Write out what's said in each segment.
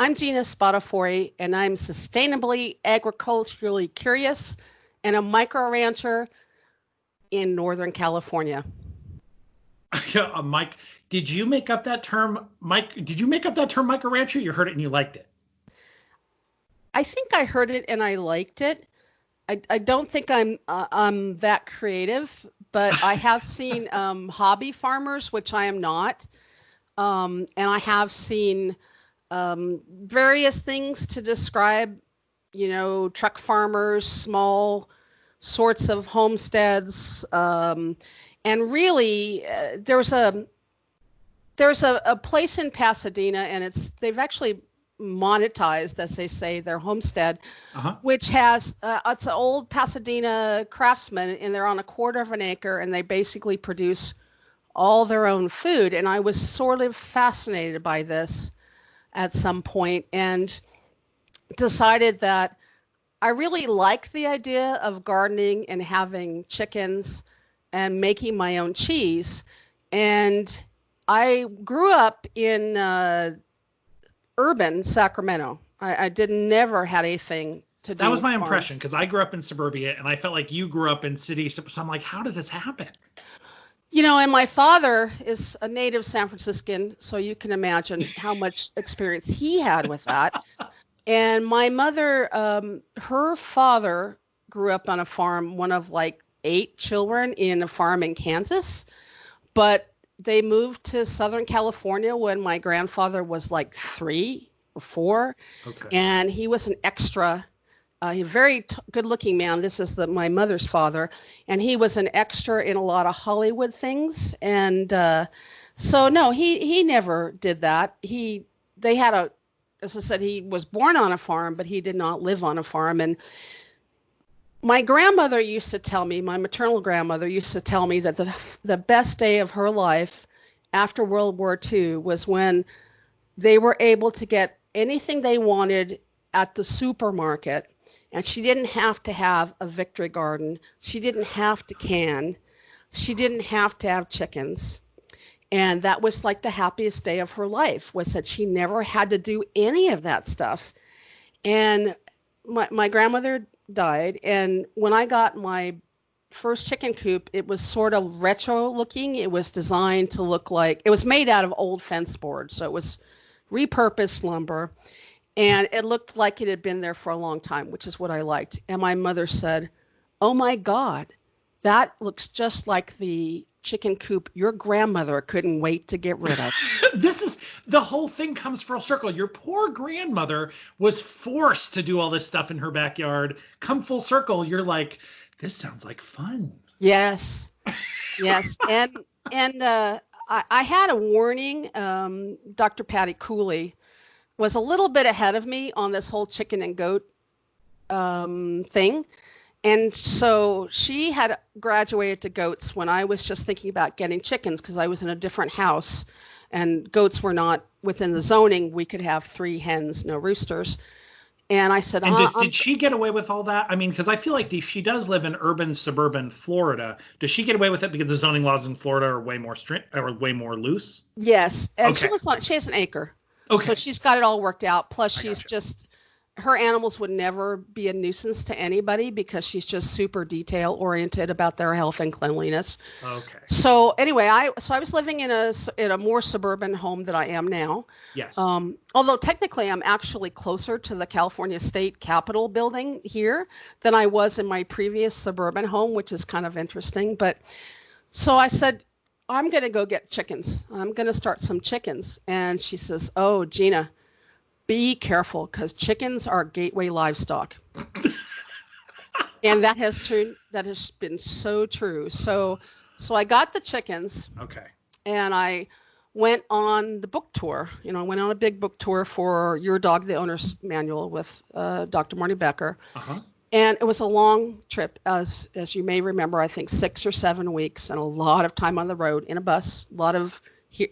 I'm Gina Spadafori, and I'm sustainably agriculturally curious and a micro rancher in Northern California. Mike, did you make up that term, Mike? Did you make up that term, micro rancher? You heard it and you liked it. I think I heard it and I liked it. I don't think I'm that creative, but I have seen hobby farmers, which I am not, and I have seen various things to describe, truck farmers, small sorts of homesteads, and really there's a place in Pasadena, and they've actually monetized, as they say, their homestead, which has it's an old Pasadena craftsman, and they're on a quarter of an acre, and they basically produce all their own food. And I was sort of fascinated by this at some point and decided that I really like the idea of gardening and having chickens and making my own cheese. And I grew up in urban Sacramento. I never had anything to do. That was my with impression, farms. because I grew up in suburbia and I felt like you grew up in cities. So I'm like, how did this happen? And my father is a native San Franciscan, so you can imagine how much experience he had with that. And my mother, her father grew up on a farm, one of like 8 children in a farm in Kansas, but they moved to Southern California when my grandfather was like 3 or 4. Okay. And he was an extra, a very good-looking man. This is my mother's father, and he was an extra in a lot of Hollywood things. And so no, he never did that. They had as I said, he was born on a farm, but he did not live on a farm. And my grandmother used to tell me, my maternal grandmother used to tell me that the best day of her life after World War II was when they were able to get anything they wanted at the supermarket, and she didn't have to have a Victory Garden. She didn't have to can. She didn't have to have chickens. And that was like the happiest day of her life, was that she never had to do any of that stuff. And my grandmother died, and when I got my first chicken coop, it was sort of retro looking. It was designed to look like, it was made out of old fence board, so it was repurposed lumber, and it looked like it had been there for a long time, which is what I liked. And my mother said, "Oh my God, that looks just like the chicken coop your grandmother couldn't wait to get rid of." The whole thing comes full circle. Your poor grandmother was forced to do all this stuff in her backyard. Come full circle, you're like, this sounds like fun. Yes. And I had a warning. Dr. Patty Cooley was a little bit ahead of me on this whole chicken and goat thing. And so she had graduated to goats when I was just thinking about getting chickens, because I was in a different house and goats were not within the zoning. We could have 3 hens, no roosters. And I said, did she get away with all that? I mean, because I feel like she does live in urban, suburban Florida. Does she get away with it because the zoning laws in Florida are way more strict or way more loose? Yes. And okay. She has an acre. Okay. So she's got it all worked out. Plus she's just, her animals would never be a nuisance to anybody because she's just super detail oriented about their health and cleanliness. Okay. So anyway, I was living in a more suburban home than I am now. Yes. Although technically I'm actually closer to the California State Capitol building here than I was in my previous suburban home, which is kind of interesting. But so I said, I'm going to go get chickens. I'm going to start some chickens. And she says, "Oh, Gina, be careful, because chickens are gateway livestock." And that has been so true. So I got the chickens. Okay. And I went on the book tour. I went on a big book tour for Your Dog, the Owner's Manual with Dr. Marty Becker. And it was a long trip, as you may remember, I think 6 or 7 weeks, and a lot of time on the road in a bus, a lot of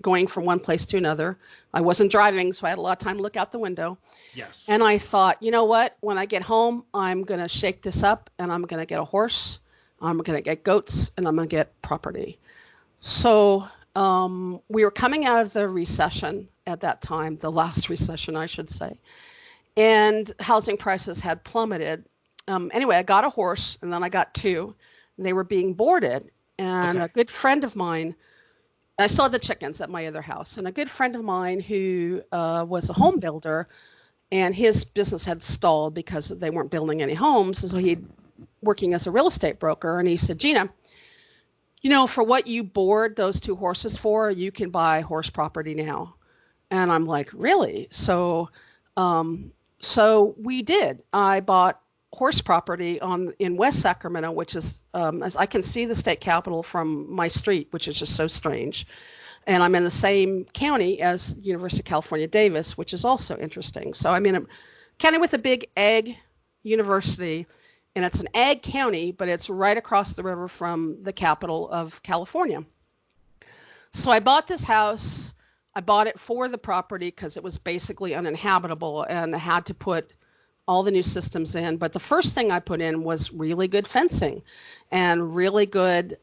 going from one place to another. I wasn't driving, so I had a lot of time to look out the window. Yes. And I thought, you know what? When I get home, I'm going to shake this up, and I'm going to get a horse, I'm going to get goats, and I'm going to get property. So We were coming out of the recession at that time, the last recession, I should say, and housing prices had plummeted. Anyway, I got a horse, and then I got two, and they were being boarded. And Okay. a good friend of mine, I saw the chickens at my other house, and a good friend of mine who was a home builder, and his business had stalled because they weren't building any homes. And so he working as a real estate broker, and he said, Gina, for what you board those two horses for, you can buy horse property now. And I'm like, really? So we did. I bought horse property in West Sacramento, which is, as I can see the state capitol from my street, which is just so strange. And I'm in the same county as University of California, Davis, which is also interesting. So I'm in a county with a big ag university, and it's an ag county, but it's right across the river from the capital of California. So I bought this house. I bought it for the property because it was basically uninhabitable, and I had to put all the new systems in. But the first thing I put in was really good fencing and really good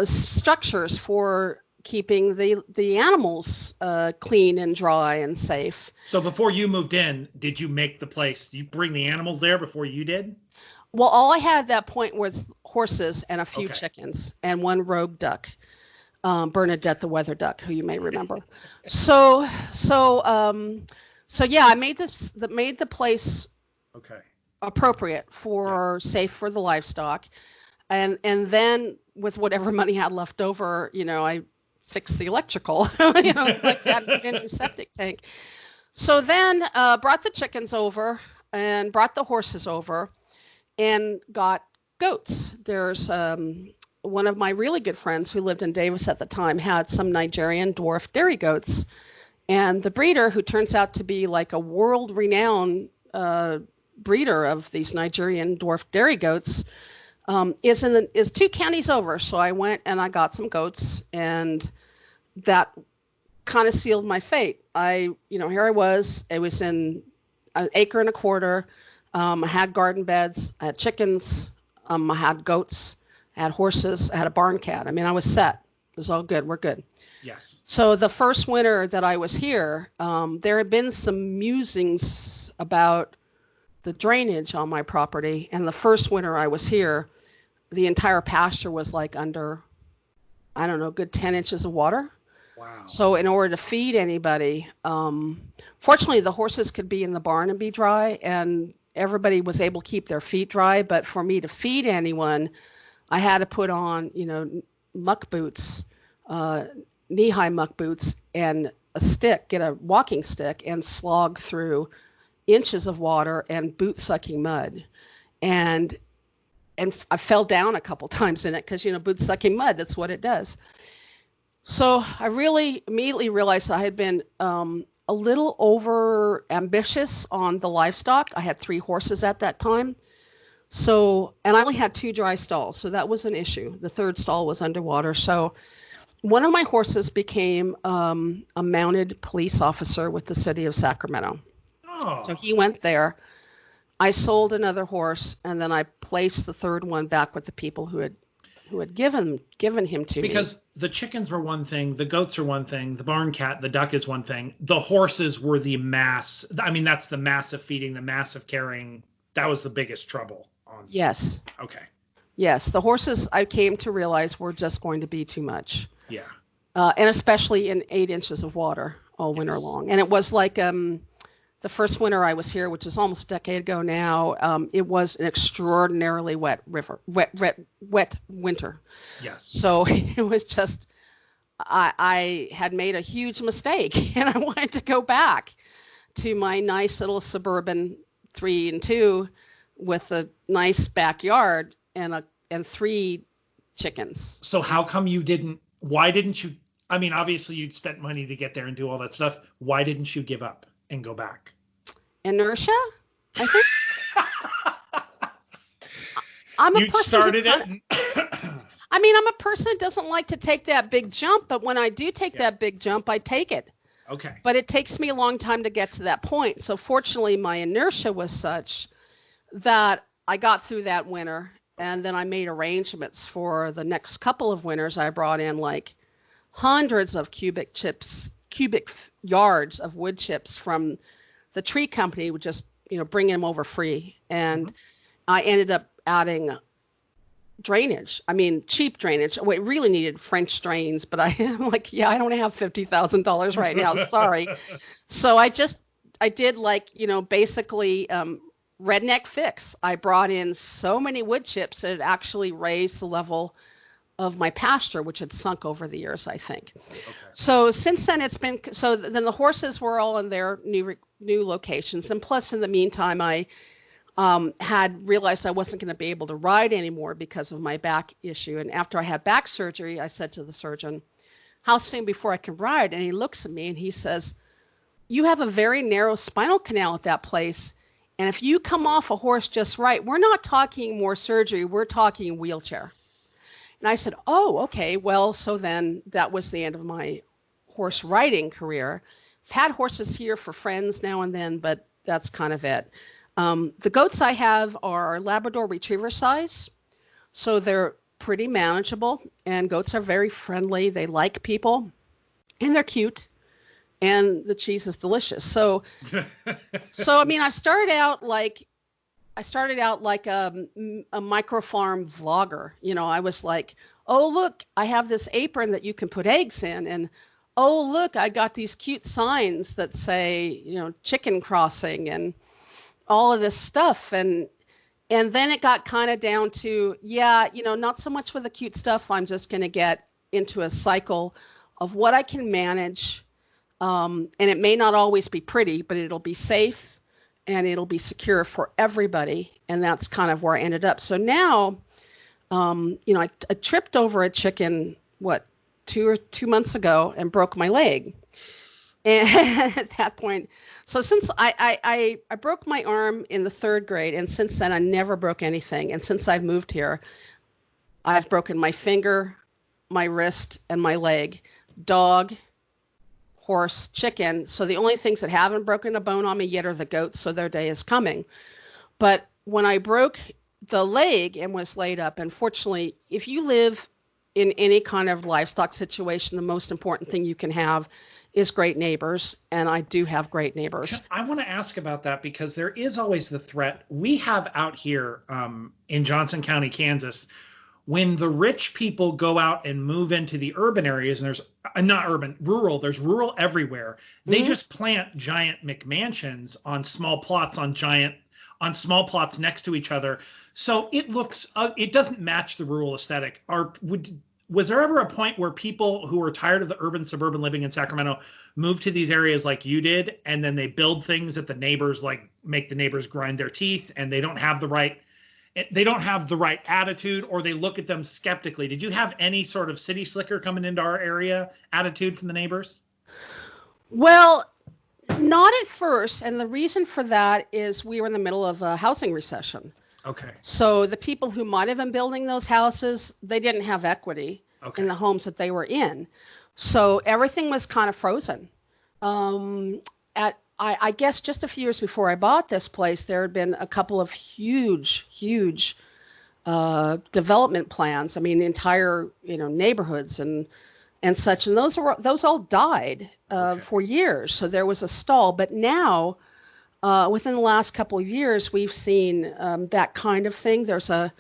structures for keeping the animals clean and dry and safe. So before you moved in, did you make the place? Did you bring the animals there before you did? Well, all I had at that point was horses and a few Okay. chickens and one rogue duck, Bernadette the weather duck, who you may remember. So yeah, I made the place Okay. appropriate for safe for the livestock, and then with whatever money I had left over, I fixed the electrical, like that in a septic tank. So then brought the chickens over and brought the horses over and got goats. There's one of my really good friends who lived in Davis at the time had some Nigerian dwarf dairy goats. And the breeder, who turns out to be like a world-renowned breeder of these Nigerian dwarf dairy goats, is 2 counties over. So I went and I got some goats, and that kind of sealed my fate. Here I was. It was in an acre and a quarter. I had garden beds. I had chickens. I had goats. I had horses. I had a barn cat. I was set. It was all good. We're good. Yes. So the first winter that I was here, there had been some musings about the drainage on my property. And the first winter I was here, the entire pasture was like under, I don't know, good 10 inches of water. Wow. So in order to feed anybody, fortunately the horses could be in the barn and be dry, and everybody was able to keep their feet dry. But for me to feed anyone, I had to put on, muck boots, knee-high muck boots, and get a walking stick, and slog through inches of water and boot-sucking mud. And I fell down a couple times in it because, boot-sucking mud, that's what it does. So I really immediately realized I had been a little over ambitious on the livestock. I had 3 horses at that time. So, and I only had 2 dry stalls, so that was an issue. The third stall was underwater. So one of my horses became a mounted police officer with the city of Sacramento. Oh. So he went there. I sold another horse, and then I placed the third one back with the people who had given him to me. Because the chickens were one thing, the goats are one thing, the barn cat, the duck is one thing. The horses were the mass. That's the massive feeding, the massive carrying. That was the biggest trouble. Yes. Okay. Yes, the horses I came to realize were just going to be too much. Yeah. And especially in 8 inches of water all winter long. And it was like the first winter I was here, which is almost a decade ago now, it was an extraordinarily wet winter. Yes. So it was just, I had made a huge mistake, and I wanted to go back to my nice little suburban 3 and 2 with a nice backyard and 3 chickens. So how come why didn't you, obviously you'd spent money to get there and do all that stuff. Why didn't you give up and go back? Inertia, I think. I'm a You person started it. I'm a person that doesn't like to take that big jump, but when I do take that big jump, I take it. Okay. But it takes me a long time to get to that point. So fortunately, my inertia was such that I got through that winter. And then I made arrangements for the next couple of winters. I brought in like hundreds of cubic yards of wood chips from the tree company, would just, bring them over free. And I ended up adding drainage. I mean, cheap drainage. Oh, it really needed French drains, but I'm like, I don't have $50,000 right now. Sorry. So I did like, basically redneck fix. I brought in so many wood chips that it actually raised the level of my pasture, which had sunk over the years, I think. Okay. So since then then the horses were all in their new locations. And plus in the meantime, I had realized I wasn't going to be able to ride anymore because of my back issue. And after I had back surgery, I said to the surgeon, how soon before I can ride? And he looks at me and he says, you have a very narrow spinal canal at that place. And if you come off a horse just right, we're not talking more surgery, we're talking wheelchair. And I said, oh, okay. Well, so then that was the end of my horse riding career. I've had horses here for friends now and then, but that's kind of it. The goats I have are Labrador Retriever size, so they're pretty manageable, and goats are very friendly. They like people, and they're cute, and the cheese is delicious. So I mean, I started out like a micro farm vlogger. I was like, oh, look, I have this apron that you can put eggs in, and oh, look, I got these cute signs that say, chicken crossing and all of this stuff. And then it got kind of down to, not so much with the cute stuff. I'm just going to get into a cycle of what I can manage. And it may not always be pretty, but it'll be safe and it'll be secure for everybody. And that's kind of where I ended up. So now, I tripped over a chicken, 2 months ago, and broke my leg. And at that point, so since I broke my arm in the 3rd grade, and since then I never broke anything. And since I've moved here, I've broken my finger, my wrist, and my leg. Dog, horse, chicken. So the only things that haven't broken a bone on me yet are the goats, so their day is coming. But when I broke the leg and was laid up, and fortunately, if you live in any kind of livestock situation, the most important thing you can have is great neighbors, and I do have great neighbors. I want to ask about that because there is always the threat. We have out here in Johnson County, Kansas, when the rich people go out and move into the urban areas, and there's not urban, rural, there's rural everywhere. They just plant giant McMansions on small plots small plots next to each other. So it looks, it doesn't match the rural aesthetic. Was there ever a point where people who were tired of the urban suburban living in Sacramento moved to these areas like you did, and then they build things that the neighbors make the neighbors grind their teeth, and they don't have the right attitude, or they look at them skeptically? Did you have any sort of city slicker coming into our area attitude from the neighbors? Well, not at first, and the reason for that is we were in the middle of a housing recession. Okay. So the people who might have been building those houses, they didn't have equity in the homes that they were in. So everything was kind of frozen. I guess just a few years before I bought this place, there had been a couple of huge development plans. I mean, entire neighborhoods and such, and those all died for years. So there was a stall. But now, within the last couple of years, we've seen that kind of thing. There's a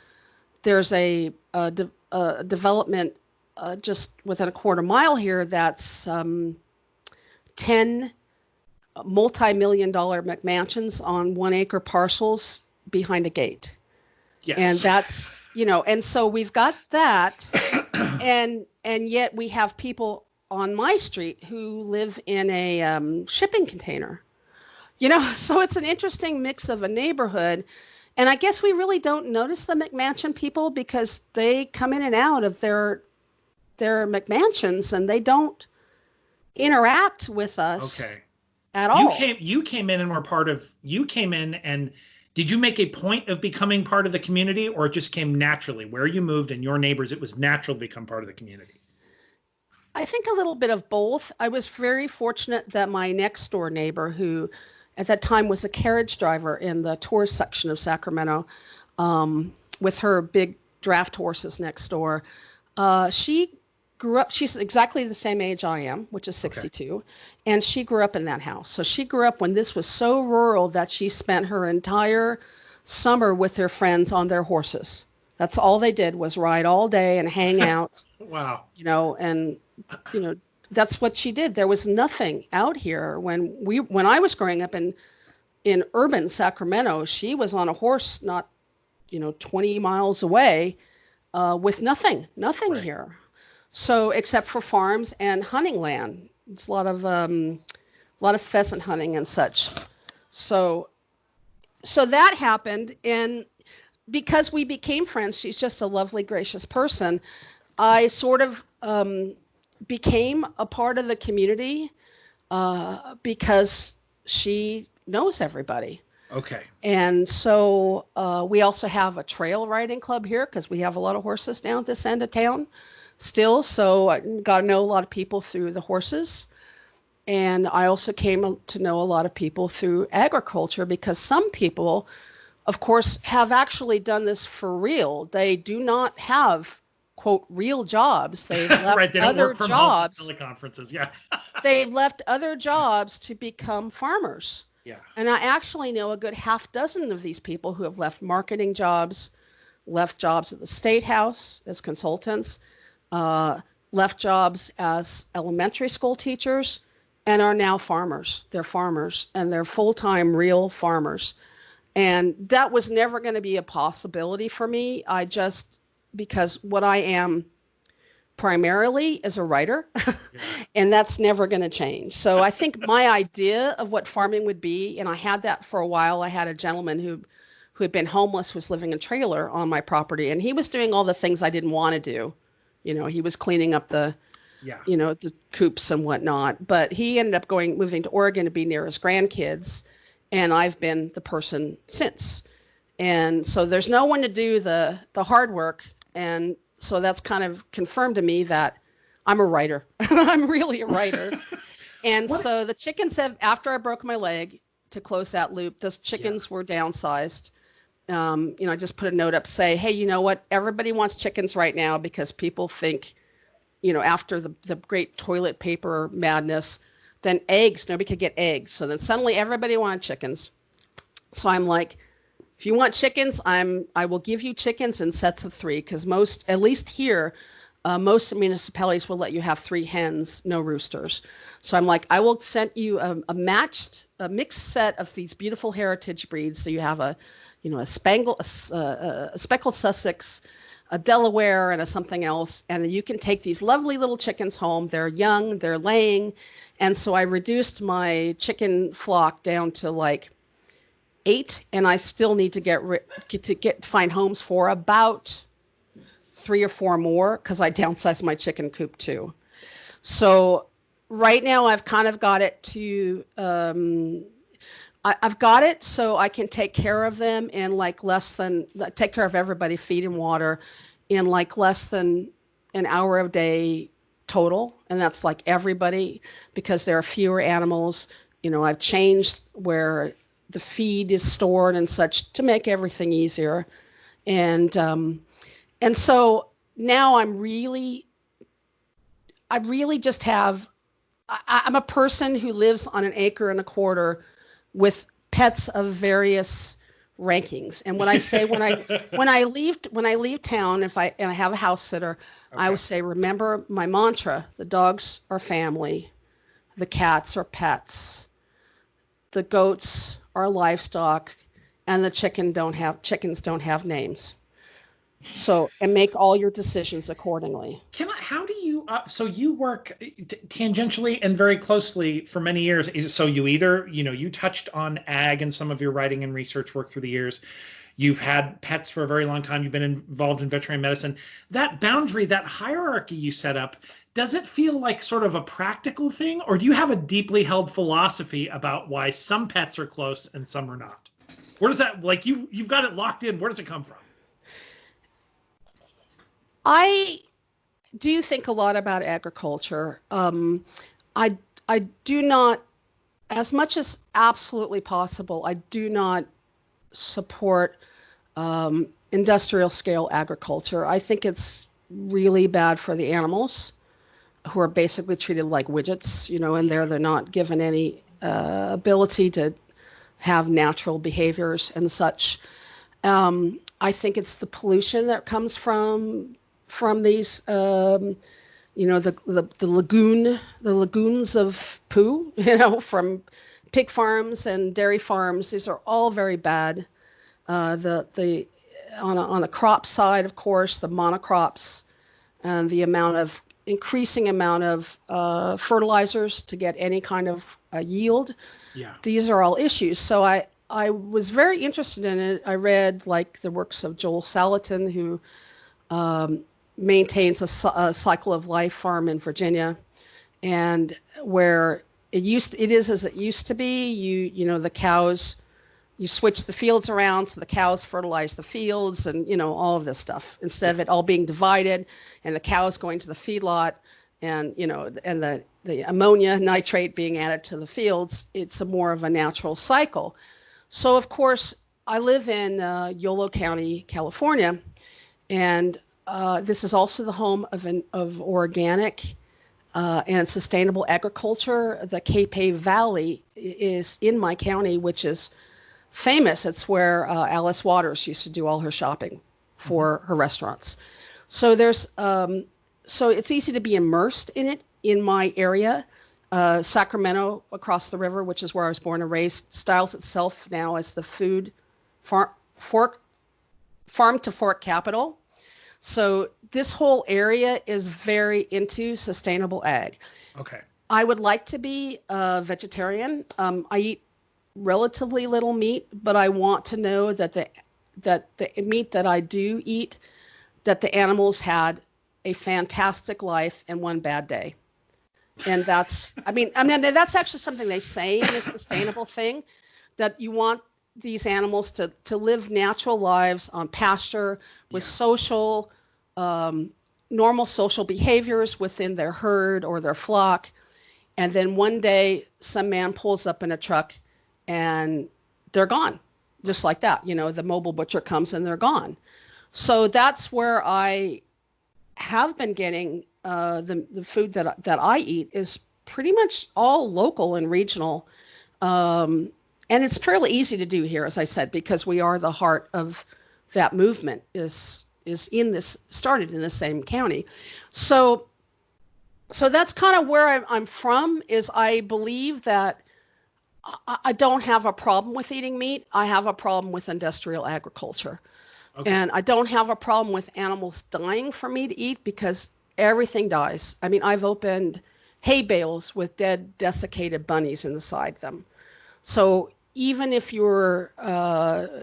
development just within a quarter mile here that's 10 multi-million-dollar McMansions on 1 acre parcels behind a gate. Yes. And that's, and so we've got that, and yet we have people on my street who live in a shipping container. So it's an interesting mix of a neighborhood. And I guess we really don't notice the McMansion people because they come in and out of their McMansions, and they don't interact with us at all. You came in and were part of, and did you make a point of becoming part of the community, or it just came naturally? Where you moved and your neighbors, it was natural to become part of the community? I think a little bit of both. I was very fortunate that my next door neighbor, who at that time was a carriage driver in the tourist section of Sacramento, with her big draft horses next door. She grew up, she's exactly the same age I am, which is 62, okay. And she grew up in that house. So she grew up when this was so rural that she spent her entire summer with their friends on their horses. That's all they did was ride all day and hang out. Wow. And that's what she did. There was nothing out here when I was growing up in urban Sacramento. She was on a horse not 20 miles away with nothing right. Here. So except for farms and hunting land. It's a lot of pheasant hunting and such. So that happened, and because we became friends, she's just a lovely, gracious person. I sort of became a part of the community because she knows everybody. Okay. And so we also have a trail riding club here because we have a lot of horses down at this end of town still. So I got to know a lot of people through the horses. And I also came to know a lot of people through agriculture because some people, of course, have actually done this for real. They do not have, quote, real jobs. They've left right, they don't other work from jobs. Home teleconferences, yeah. They've left other jobs to become farmers. Yeah. And I actually know a good half dozen of these people who have left marketing jobs, left jobs at the State House as consultants, left jobs as elementary school teachers, and are now farmers. They're farmers, and they're full-time real farmers. And that was never going to be a possibility for me. Because what I am primarily is a writer, yeah. And that's never going to change. So I think my idea of what farming would be, and I had that for a while. I had a gentleman who had been homeless, was living in a trailer on my property, and he was doing all the things I didn't want to do. He was cleaning up the coops and whatnot. But he ended up moving to Oregon to be near his grandkids, and I've been the person since. And so there's no one to do the hard work, and so that's kind of confirmed to me that I'm a writer. I'm really a writer. And so the chickens after I broke my leg, to close that loop, those chickens were downsized. I just put a note up, say, hey, you know what? Everybody wants chickens right now because people think, after the great toilet paper madness, then eggs, nobody could get eggs. So then suddenly everybody wanted chickens. So I'm like, if you want chickens, I will give you chickens in sets of 3, because at least here, most municipalities will let you have 3 hens, no roosters. So I'm like, I will send you a mixed set of these beautiful heritage breeds. So you have a speckled Sussex, a Delaware, and a something else, and you can take these lovely little chickens home. They're young, they're laying, and so I reduced my chicken flock down to like 8, and I still need to find homes for about 3 or 4 more because I downsized my chicken coop too. So right now I've kind of got it to I've got it so I can take care of them in take care of everybody, feed and water, in like less than an hour a day total, and that's like everybody because there are fewer animals. I've changed where the feed is stored and such to make everything easier. And so now I really just have, I'm a person who lives on an acre and a quarter with pets of various rankings. And when I say, when I leave town, and I have a house sitter, okay. I would say, remember my mantra, the dogs are family, the cats are pets, the goats are livestock, and the chickens don't have names. So, and make all your decisions accordingly. How do you, so you work tangentially and very closely for many years. So you either, you touched on ag and some of your writing and research work through the years. You've had pets for a very long time. You've been involved in veterinary medicine. That boundary, that hierarchy you set up, does it feel like sort of a practical thing, or do you have a deeply held philosophy about why some pets are close and some are not? Where does that, like, you've got it locked in. Where does it come from? I do think a lot about agriculture. I do not, as much as absolutely possible, I do not support industrial scale agriculture. I think it's really bad for the animals who are basically treated like widgets, and they're not given any ability to have natural behaviors and such. I think it's the pollution that comes from these, the lagoons of poo, from pig farms and dairy farms. These are all very bad. On the crop side, of course, the monocrops and the increasing amount of fertilizers to get any kind of yield. Yeah. These are all issues. So I was very interested in it. I read like the works of Joel Salatin, who maintains a cycle of life farm in Virginia, and where it is as it used to be. The cows, you switch the fields around so the cows fertilize the fields, and all of this stuff, instead of it all being divided and the cows going to the feedlot, and and the ammonia nitrate being added to the fields. It's more of a natural cycle. So of course I live in Yolo County, California, and this is also the home of organic and sustainable agriculture. The Capay Valley is in my county, which is famous. It's where Alice Waters used to do all her shopping for her restaurants. So so it's easy to be immersed in it in my area. Sacramento, across the river, which is where I was born and raised, styles itself now as the food farm to fork capital. So this whole area is very into sustainable ag. Okay. I would like to be a vegetarian. I eat relatively little meat, but I want to know that the meat that I do eat, that the animals had a fantastic life and one bad day. And that's actually something they say in the sustainable thing, that you want these animals to live natural lives on pasture with normal social behaviors within their herd or their flock. And then one day some man pulls up in a truck and they're gone, just like that. The mobile butcher comes and they're gone. So that's where I have been getting the food that I eat is pretty much all local and regional. And it's fairly easy to do here, as I said, because we are the heart of that movement started in the same county. So that's kind of where I'm from. Is I believe that I don't have a problem with eating meat. I have a problem with industrial agriculture. Okay. And I don't have a problem with animals dying for me to eat, because everything dies. I mean, I've opened hay bales with dead, desiccated bunnies inside them. So even if you're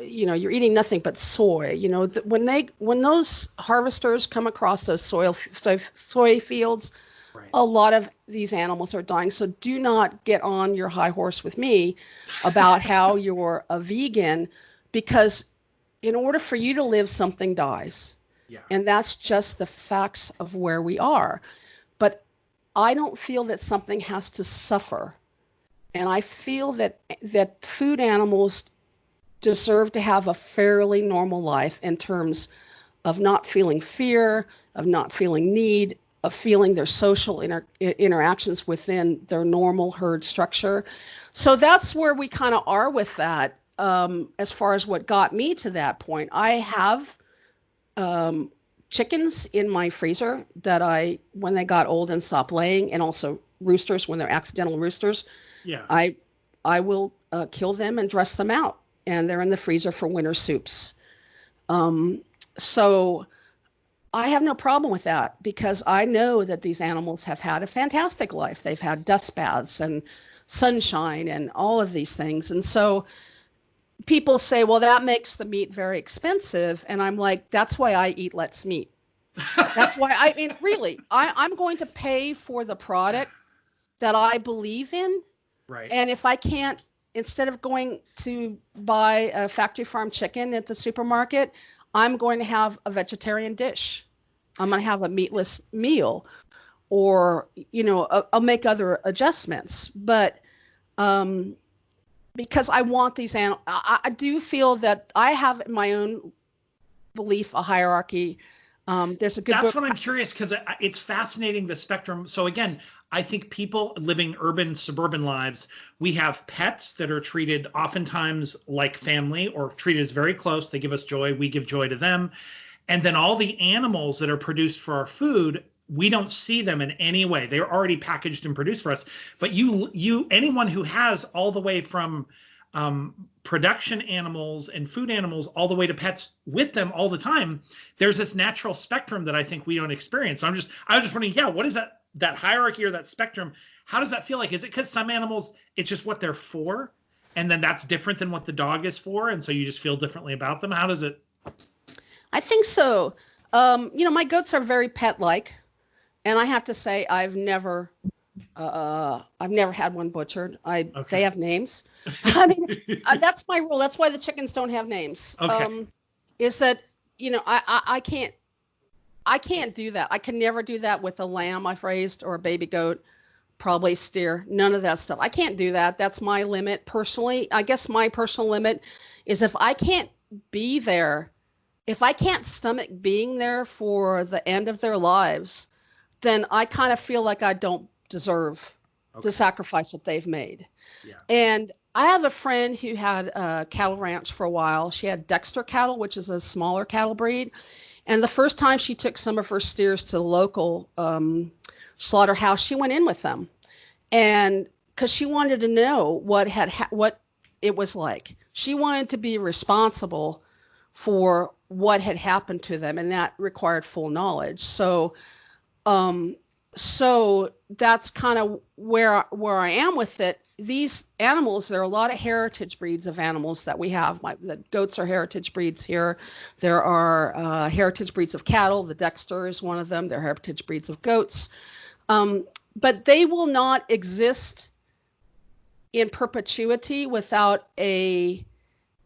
eating nothing but soy, when those harvesters come across those soy fields, right, a lot of these animals are dying. So do not get on your high horse with me about how you're a vegan, because in order for you to live, something dies. Yeah. And that's just the facts of where we are. But I don't feel that something has to suffer. And I feel that food animals deserve to have a fairly normal life in terms of not feeling fear, of not feeling need, of feeling their social interactions within their normal herd structure. So that's where we kind of are with that. As far as what got me to that point, I have chickens in my freezer that when they got old and stopped laying, and also roosters when they're accidental roosters. Yeah. I will kill them and dress them out, and they're in the freezer for winter soups. So I have no problem with that, because I know that these animals have had a fantastic life. They've had dust baths and sunshine and all of these things. And so people say, well, that makes the meat very expensive. And I'm like, that's why I eat less meat. That's why really, I'm going to pay for the product that I believe in. Right. And if I can't, instead of going to buy a factory farm chicken at the supermarket, I'm going to have a vegetarian dish. I'm going to have a meatless meal, or, I'll make other adjustments. But because I want these animals, I do feel that I have my own belief, a hierarchy. There's a good That's book. what I'm curious, because it's fascinating, the spectrum. So again, I think people living urban, suburban lives, we have pets that are treated oftentimes like family or treated as very close. They give us joy. We give joy to them. And then all the animals that are produced for our food, we don't see them in any way. They're already packaged and produced for us. But anyone who has all the way from production animals and food animals all the way to pets with them all the time, there's this natural spectrum that I think we don't experience. So I was just wondering, what is that hierarchy or that spectrum? How does that feel like? Is it because some animals, it's just what they're for, and then that's different than what the dog is for, and so you just feel differently about them? How does it? I think so. My goats are very pet-like, and I have to say I've never had one butchered. They have names. I mean, that's my rule. That's why the chickens don't have names. Okay. Is that, I can't do that. I can never do that with a lamb I've raised or a baby goat, probably steer, none of that stuff. I can't do that. That's my limit personally. I guess my personal limit is if I can't be there, if I can't stomach being there for the end of their lives, then I kind of feel like I don't deserve the sacrifice that they've made. Yeah. And I have a friend who had a cattle ranch for a while. She had Dexter cattle, which is a smaller cattle breed. And the first time she took some of her steers to the local slaughterhouse, she went in with them, and because she wanted to know what it was like. She wanted to be responsible for what had happened to them, and that required full knowledge. So that's kind of where I am with it. These animals, there are a lot of heritage breeds of animals that we have. The goats are heritage breeds here. There are heritage breeds of cattle. The Dexter is one of them. They're heritage breeds of goats. But they will not exist in perpetuity without a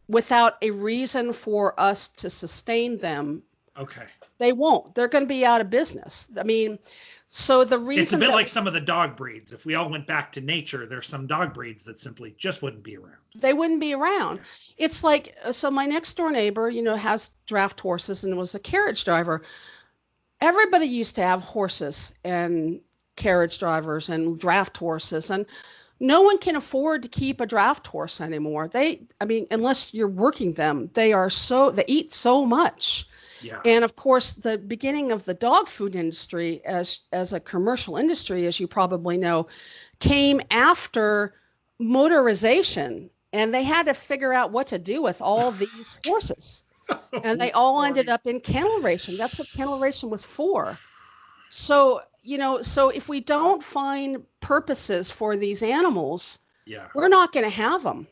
reason for us to sustain them. Okay. They won't. They're going to be out of business. I mean, so the reason it's a bit like some of the dog breeds. If we all went back to nature, there's some dog breeds that simply just wouldn't be around. They wouldn't be around. It's like, so my next door neighbor, has draft horses and was a carriage driver. Everybody used to have horses and carriage drivers and draft horses, and no one can afford to keep a draft horse anymore. Unless you're working them, they eat so much. Yeah. And of course, the beginning of the dog food industry as a commercial industry, as you probably know, came after motorization, and they had to figure out what to do with all these horses. And they all ended up in kennel racing. That's what kennel racing was for. So if we don't find purposes for these animals, we're not going to have them.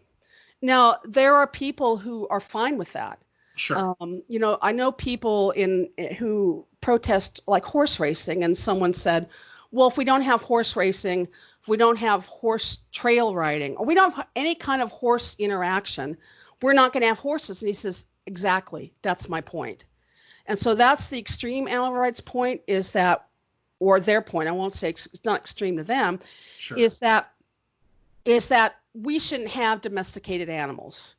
Now, there are people who are fine with that. Sure. I know people who protest like horse racing, and someone said, well, if we don't have horse racing, if we don't have horse trail riding, or we don't have any kind of horse interaction, we're not going to have horses. And he says, exactly, that's my point. And so that's the extreme animal rights point, is that, or their point, I won't say it's not extreme to them, sure, is that we shouldn't have domesticated animals.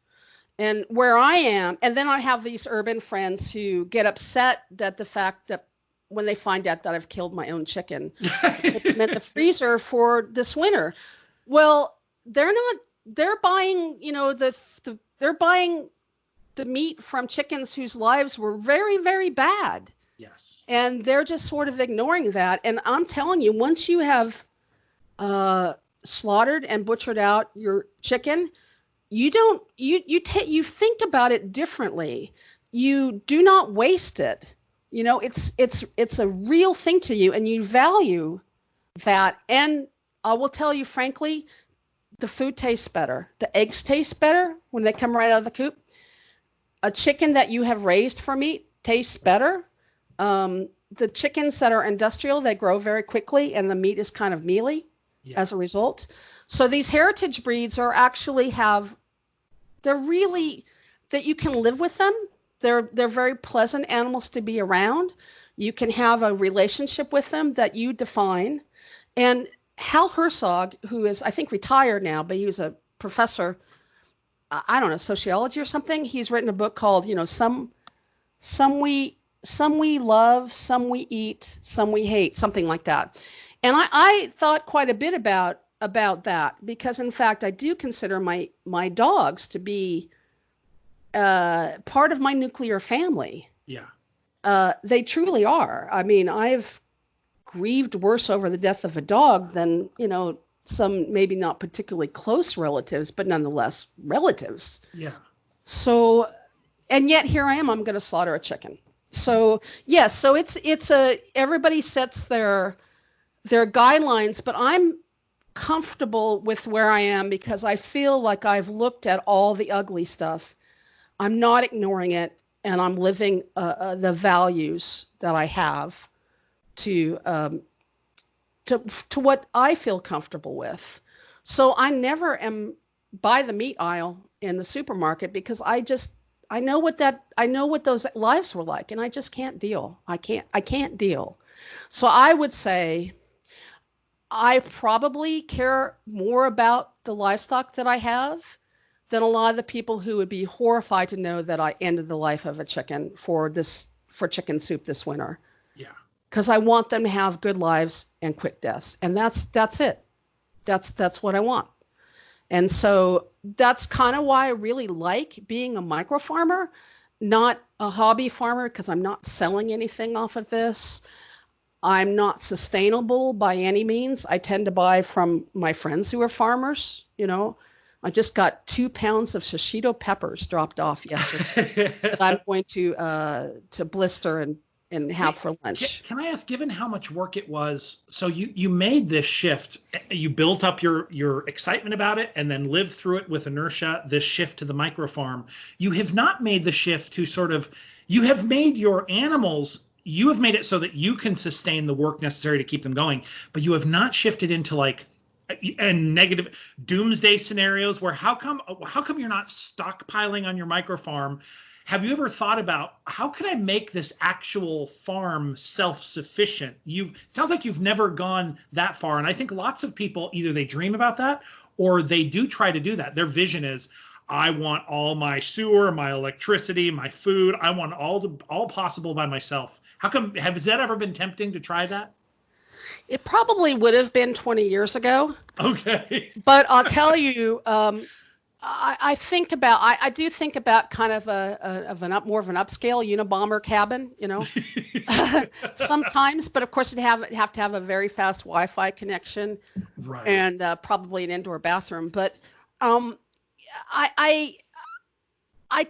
And where I am, and then I have these urban friends who get upset that the fact that when they find out that I've killed my own chicken, put them in the freezer for this winter. Well, they're buying, they're buying the meat from chickens whose lives were very, very bad. Yes. And they're just sort of ignoring that. And I'm telling you, once you have slaughtered and butchered out your chicken, you think about it differently. You do not waste it. It's a real thing to you, and you value that. And I will tell you frankly, the food tastes better. The eggs taste better when they come right out of the coop. A chicken that you have raised for meat tastes better. The chickens that are industrial, they grow very quickly, and the meat is kind of mealy as a result. So these heritage breeds they're really, that you can live with them. They're very pleasant animals to be around. You can have a relationship with them that you define. And Hal Herzog, who is, I think, retired now, but he was a professor, I don't know, sociology or something. He's written a book called, some we love, some we eat, some we hate, something like that. And I thought quite a bit about that, because in fact I do consider my dogs to be part of my nuclear family. Yeah. They truly are. I mean, I've grieved worse over the death of a dog than, some maybe not particularly close relatives, but nonetheless relatives. Yeah. So, and yet here I am, I'm going to slaughter a chicken. So, yes, so it's everybody sets their guidelines, but I'm comfortable with where I am because I feel like I've looked at all the ugly stuff. I'm not ignoring it, and I'm living the values that I have to what I feel comfortable with. So I never am by the meat aisle in the supermarket because I know what those lives were like, and I just can't deal. I can't deal. So I would say I probably care more about the livestock that I have than a lot of the people who would be horrified to know that I ended the life of a chicken for chicken soup this winter. Yeah. Because I want them to have good lives and quick deaths, and that's it. That's what I want. And so that's kind of why I really like being a micro farmer, not a hobby farmer, because I'm not selling anything off of this. I'm not sustainable by any means. I tend to buy from my friends who are farmers. I just got 2 pounds of shishito peppers dropped off yesterday that I'm going to blister and have for lunch. Can I ask, given how much work it was, so you made this shift, you built up your excitement about it and then lived through it with inertia, this shift to the micro farm. You have not made the shift to you have made your animals, you have made it so that you can sustain the work necessary to keep them going, but you have not shifted into and negative doomsday scenarios where how come you're not stockpiling on your micro farm? Have you ever thought about how can I make this actual farm self-sufficient? It sounds like you've never gone that far. And I think lots of people, either they dream about that or they do try to do that. Their vision is, I want all my sewer, my electricity, my food. I want all possible by myself. Has that ever been tempting to try that? It probably would have been 20 years ago. Okay. But I'll tell you, I do think about kind of more of an upscale Unabomber cabin, sometimes. But of course, you'd have to have a very fast Wi-Fi connection, right, and probably an indoor bathroom. But I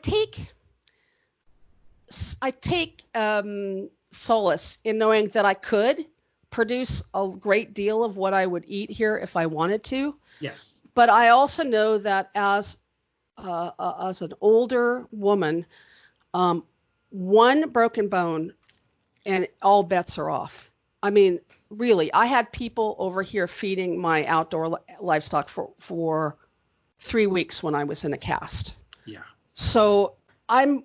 take solace in knowing that I could produce a great deal of what I would eat here if I wanted to. Yes. But I also know that as an older woman, one broken bone and all bets are off. I mean, really, I had people over here feeding my outdoor livestock for 3 weeks when I was in a cast. Yeah. So I'm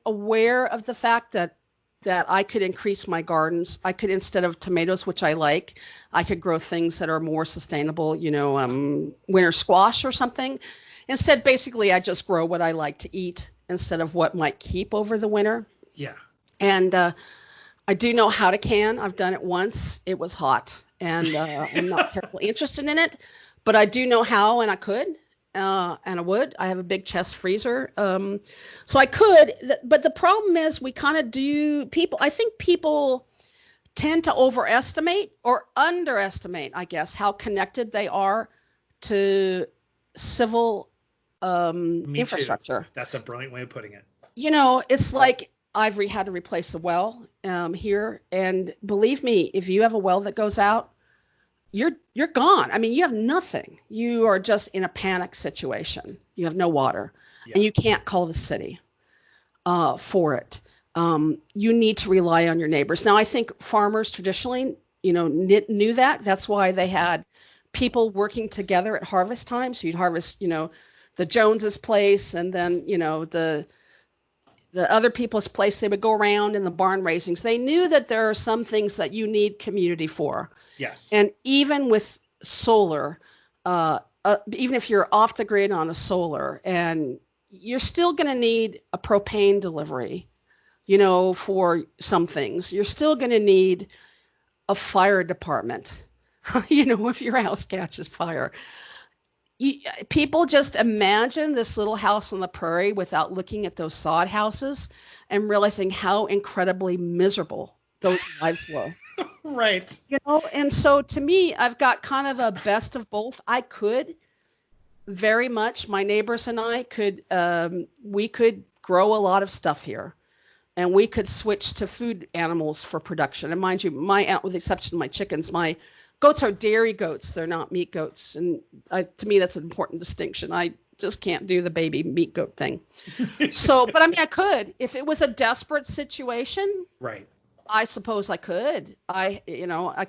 aware of the fact that I could increase my gardens. I could, instead of tomatoes, which I like, I could grow things that are more sustainable, winter squash or something. Instead, basically, I just grow what I like to eat instead of what might keep over the winter. Yeah. And I do know how to can. I've done it once. It was hot, and I'm not terribly interested in it, but I do know how, and I could. And I would. I have a big chest freezer. So I could, but the problem is we kind of I think people tend to overestimate or underestimate, I guess, how connected they are to civil infrastructure. Too. That's a brilliant way of putting it. It's like I've had to replace a well here. And believe me, if you have a well that goes out, you're gone. I mean, you have nothing. You are just in a panic situation. You have no water, and you can't call the city for it. You need to rely on your neighbors. Now, I think farmers traditionally, knew that. That's why they had people working together at harvest time. So you'd harvest, the Jones's place, and then, the other people's place. They would go around in the barn raisings. They knew that there are some things that you need community for. Yes. And even with solar, even if you're off the grid on a solar, and you're still going to need a propane delivery for some things. You're still going to need a fire department, if your house catches fire. People just imagine this little house on the prairie without looking at those sod houses and realizing how incredibly miserable those lives were. Right. And so to me, I've got kind of a best of both. I could very much, my neighbors and I we could grow a lot of stuff here, and we could switch to food animals for production. And mind you, with the exception of my chickens, my goats are dairy goats. They're not meat goats. And to me, that's an important distinction. I just can't do the baby meat goat thing. But I mean, I could, if it was a desperate situation. Right. I suppose I could. I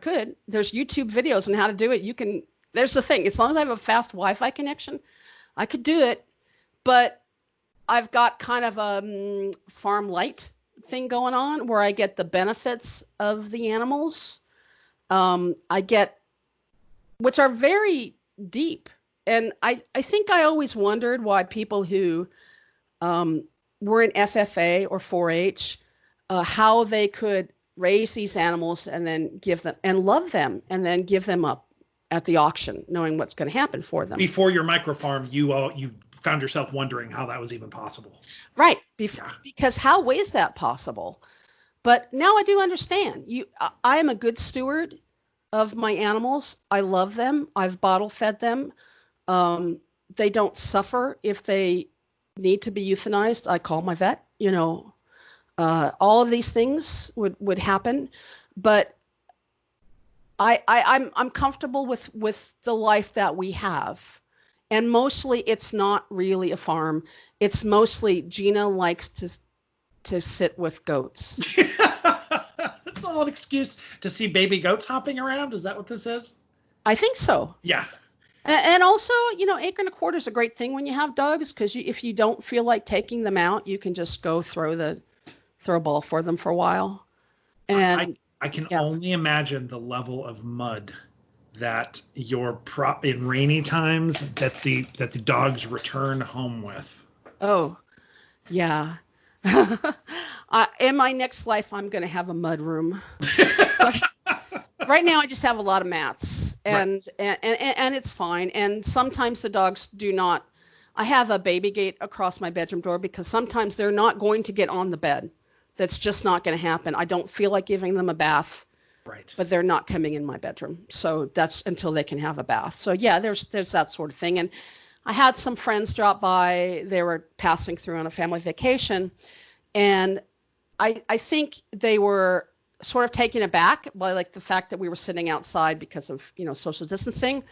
could. There's YouTube videos on how to do it. There's the thing. As long as I have a fast Wi-Fi connection, I could do it. But I've got kind of a farm light thing going on where I get the benefits of the animals. Which are very deep. And I think I always wondered why people who were in FFA or 4-H, how they could raise these animals and then give them and love them and then give them up at the auction, knowing what's going to happen for them. Before your microfarm, you found yourself wondering how that was even possible. Right. Because how is that possible? But now I do understand. I am a good steward of my animals. I love them. I've bottle fed them. They don't suffer if they need to be euthanized. I call my vet. All of these things would happen, but I'm comfortable with the life that we have. And mostly it's not really a farm. It's mostly Gina likes to sit with goats. That's all an excuse to see baby goats hopping around. Is that what this is? I think so. Yeah. And also, acre and a quarter is a great thing when you have dogs, because if you don't feel like taking them out, you can just go throw a ball for them for a while. And I can only imagine the level of mud that in rainy times that the dogs return home with. Oh, yeah. In my next life, I'm going to have a mud room. Right now, I just have a lot of mats, and it's fine. And sometimes the dogs do not. I have a baby gate across my bedroom door because sometimes they're not going to get on the bed. That's just not going to happen. I don't feel like giving them a bath. Right. But they're not coming in my bedroom. So that's until they can have a bath. So yeah, there's that sort of thing. And I had some friends drop by. They were passing through on a family vacation, and I think they were sort of taken aback by like the fact that we were sitting outside because of social distancing,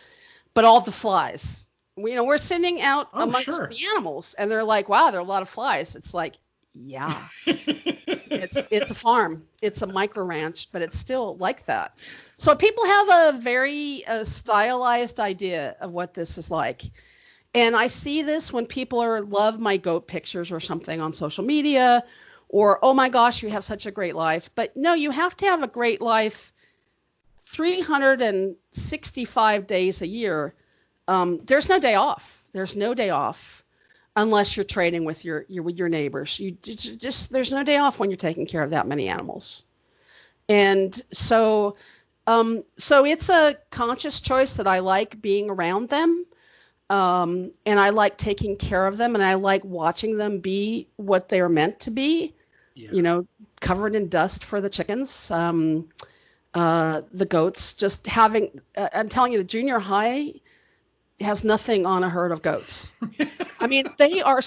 but all the flies. We're sitting out amongst the animals, and they're like, "Wow, there are a lot of flies." It's like, yeah, it's a farm, it's a micro ranch, but it's still like that. So people have a very stylized idea of what this is like. And I see this when people love my goat pictures or something on social media, or, oh my gosh, you have such a great life. But no, you have to have a great life 365 days a year. There's no day off. There's no day off unless you're trading with your neighbors. There's no day off when you're taking care of that many animals. And so it's a conscious choice that I like being around them. And I like taking care of them, and I like watching them be what they're meant to be, covered in dust for the chickens. The goats, just having, I'm telling you, the junior high has nothing on a herd of goats. I mean, they are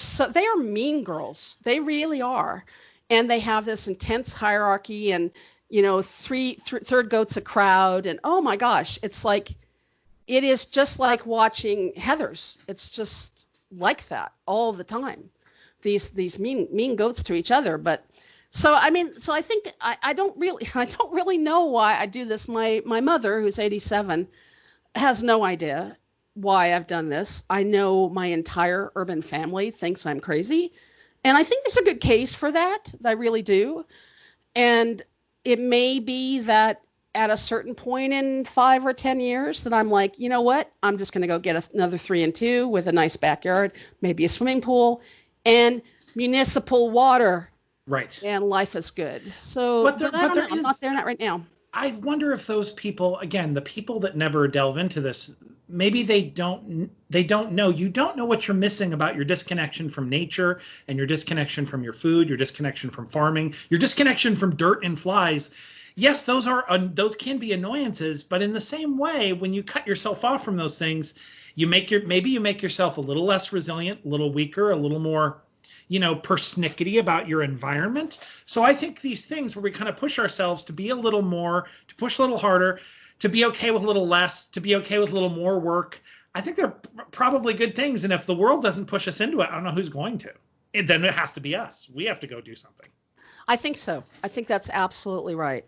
mean girls. They really are. And they have this intense hierarchy, and, third goat's a crowd, and oh my gosh, it is just like watching Heathers. It's just like that all the time. These mean goats to each other. But so I think I don't really know why I do this. My mother, who's 87, has no idea why I've done this. I know my entire urban family thinks I'm crazy, and I think there's a good case for that. I really do. And it may be that at a certain point in 5 or 10 years that I'm like, you know what? I'm just going to go get another 3 and 2 with a nice backyard, maybe a swimming pool, and municipal water. Right. and life is good. So, But I don't know. there I'm not is. there not right now. I wonder if those people, again, the people that never delve into this, maybe they don't know. You don't know what you're missing about your disconnection from nature and your disconnection from your food, your disconnection from farming, your disconnection from dirt and flies. Yes, those can be annoyances, but in the same way, when you cut yourself off from those things, maybe you make yourself a little less resilient, a little weaker, a little more persnickety about your environment. So I think these things where we kind of push ourselves to be a little more, to push a little harder, to be okay with a little less, to be okay with a little more work, I think they're probably good things. And if the world doesn't push us into it, I don't know who's going to. Then it has to be us. We have to go do something. I think so. I think that's absolutely right.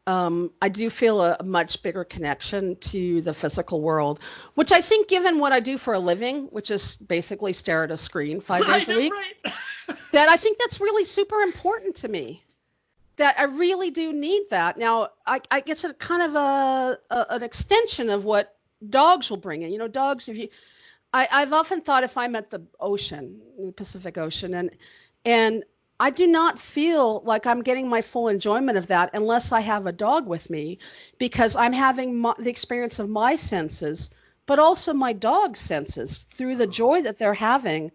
I do feel a much bigger connection to the physical world, which I think, given what I do for a living, which is basically stare at a screen 5 days a week, right. that I think that's really super important to me. That I really do need that. Now, I guess it's kind of an extension of what dogs will bring in. Dogs. I've often thought, if I'm at the ocean, the Pacific Ocean, and I do not feel like I'm getting my full enjoyment of that unless I have a dog with me, because I'm having the experience of my senses, but also my dog's senses through the joy that they're having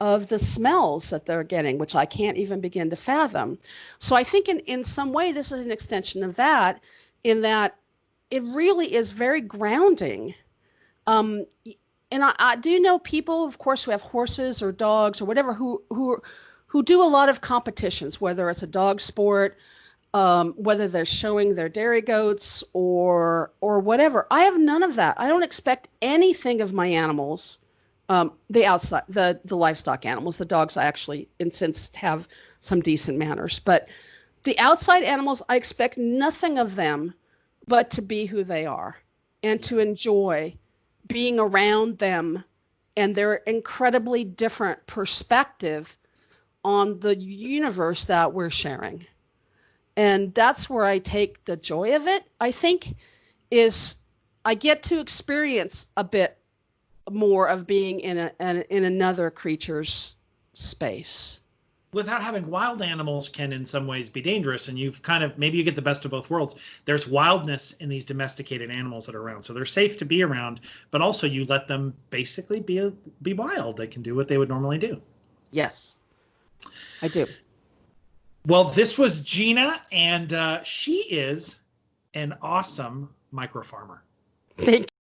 of the smells that they're getting, which I can't even begin to fathom. So I think in some way this is an extension of that, in that it really is very grounding. And I do know people, of course, who have horses or dogs or whatever, who do a lot of competitions, whether it's a dog sport, whether they're showing their dairy goats or whatever. I have none of that. I don't expect anything of my animals, the livestock animals. The dogs I actually insist have some decent manners. But the outside animals, I expect nothing of them but to be who they are and to enjoy being around them and their incredibly different perspective on the universe that we're sharing. And that's where I take the joy of it, I think, is I get to experience a bit more of being in another creature's space. Without having wild animals can in some ways be dangerous, and maybe you get the best of both worlds. There's wildness in these domesticated animals that are around, so they're safe to be around, but also you let them basically be wild. They can do what they would normally do. Yes. I do. Well, this was Gina, and she is an awesome micro farmer. Thank you.